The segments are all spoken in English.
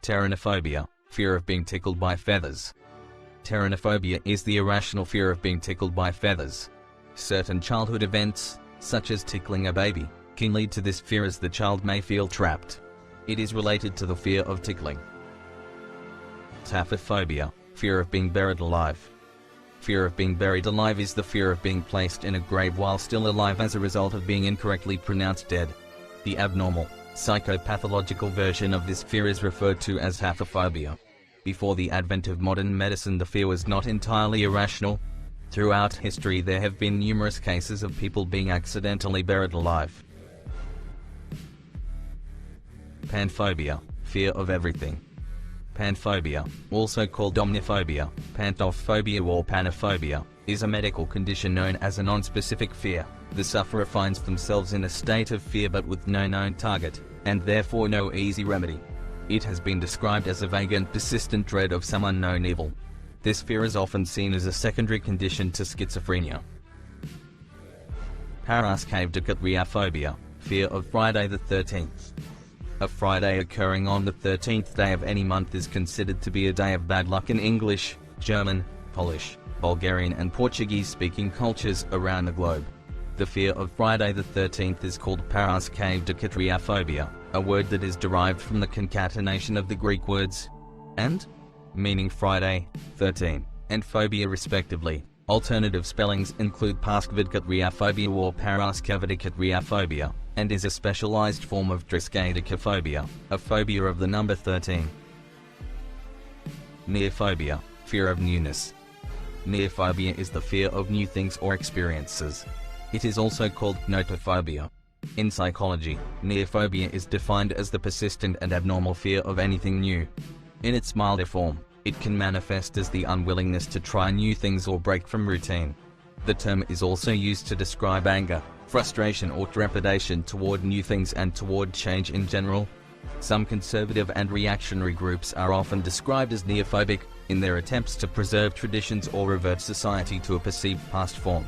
Pteronophobia, fear of being tickled by feathers. Pteronophobia is the irrational fear of being tickled by feathers. Certain childhood events, such as tickling a baby, can lead to this fear as the child may feel trapped. It is related to the fear of tickling. Taphophobia, fear of being buried alive. Fear of being buried alive is the fear of being placed in a grave while still alive as a result of being incorrectly pronounced dead. The abnormal, psychopathological version of this fear is referred to as taphophobia. Before the advent of modern medicine, the fear was not entirely irrational. Throughout history there have been numerous cases of people being accidentally buried alive. Panphobia, fear of everything. Panphobia, also called omniphobia, panthophobia or panophobia, is a medical condition known as a non-specific fear. The sufferer finds themselves in a state of fear but with no known target, and therefore no easy remedy. It has been described as a vague and persistent dread of some unknown evil. This fear is often seen as a secondary condition to schizophrenia. Parascapedocatreophobia, fear of Friday the 13th. A Friday occurring on the 13th day of any month is considered to be a day of bad luck in English, German, Polish, Bulgarian and Portuguese-speaking cultures around the globe. The fear of Friday the 13th is called parascapedocatreophobia, a word that is derived from the concatenation of the Greek words and, meaning Friday, 13, and phobia respectively. Alternative spellings include parascapedocatreophobia or parascapedocatreophobia, and is a specialized form of triskaidekaphobia, a phobia of the number 13. Neophobia, fear of newness. Neophobia is the fear of new things or experiences. It is also called notophobia. In psychology, neophobia is defined as the persistent and abnormal fear of anything new. In its milder form, it can manifest as the unwillingness to try new things or break from routine. The term is also used to describe anger, frustration or trepidation toward new things and toward change in general. Some conservative and reactionary groups are often described as neophobic, in their attempts to preserve traditions or revert society to a perceived past form.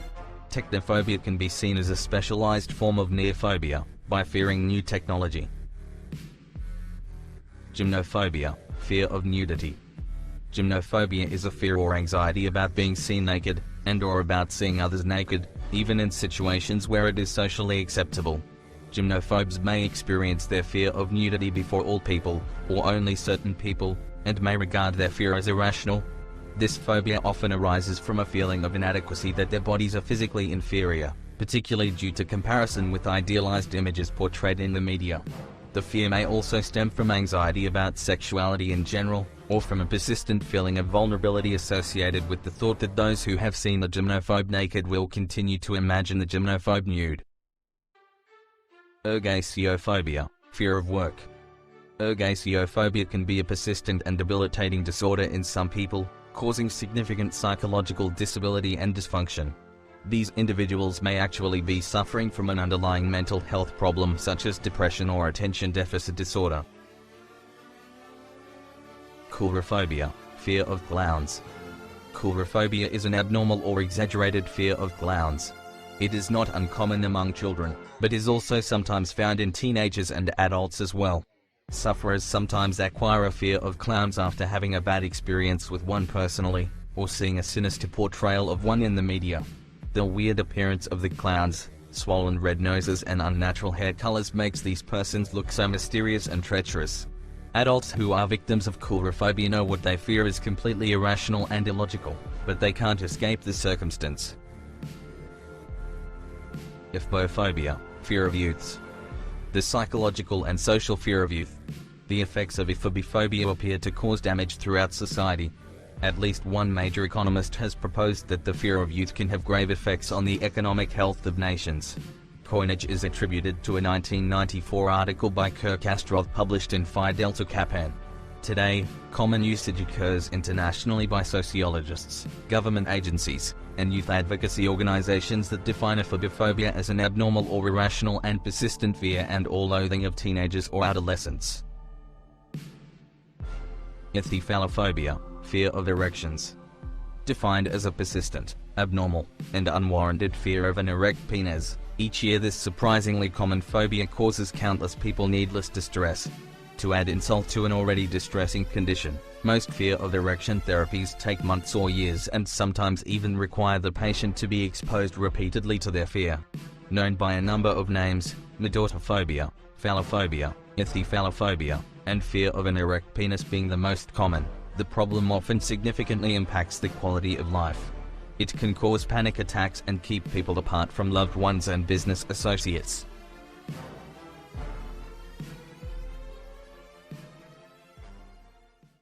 Technophobia can be seen as a specialized form of neophobia, by fearing new technology. Gymnophobia, fear of nudity. Gymnophobia is a fear or anxiety about being seen naked, and/or about seeing others naked, even in situations where it is socially acceptable. Gymnophobes may experience their fear of nudity before all people, or only certain people, and may regard their fear as irrational. This phobia often arises from a feeling of inadequacy that their bodies are physically inferior, particularly due to comparison with idealized images portrayed in the media. The fear may also stem from anxiety about sexuality in general, or from a persistent feeling of vulnerability associated with the thought that those who have seen the gymnophobe naked will continue to imagine the gymnophobe nude. Ergasiophobia, fear of work. Ergasiophobia can be a persistent and debilitating disorder in some people, causing significant psychological disability and dysfunction. These individuals may actually be suffering from an underlying mental health problem such as depression or attention deficit disorder. Coulrophobia, fear of clowns. Coulrophobia is an abnormal or exaggerated fear of clowns. It is not uncommon among children, but is also sometimes found in teenagers and adults as well. Sufferers sometimes acquire a fear of clowns after having a bad experience with one personally, or seeing a sinister portrayal of one in the media. The weird appearance of the clowns, swollen red noses and unnatural hair colors makes these persons look so mysterious and treacherous. Adults who are victims of coulrophobia know what they fear is completely irrational and illogical, but they can't escape the circumstance. Ephophobia, fear of youths. The psychological and social fear of youth. The effects of ephophobia appear to cause damage throughout society. At least one major economist has proposed that the fear of youth can have grave effects on the economic health of nations. Coinage is attributed to a 1994 article by Kirk Astroth published in Phi Delta Kappan. Today, common usage occurs internationally by sociologists, government agencies, and youth advocacy organizations that define ephophobia as an abnormal or irrational and persistent fear and or loathing of teenagers or adolescents. Epithalophobia, fear of erections. Defined as a persistent, abnormal, and unwarranted fear of an erect penis. Each year this surprisingly common phobia causes countless people needless distress. To add insult to an already distressing condition, most fear of erection therapies take months or years and sometimes even require the patient to be exposed repeatedly to their fear. Known by a number of names, medotophobia, phallophobia, epiphallophobia, and fear of an erect penis being the most common, the problem often significantly impacts the quality of life. It can cause panic attacks and keep people apart from loved ones and business associates.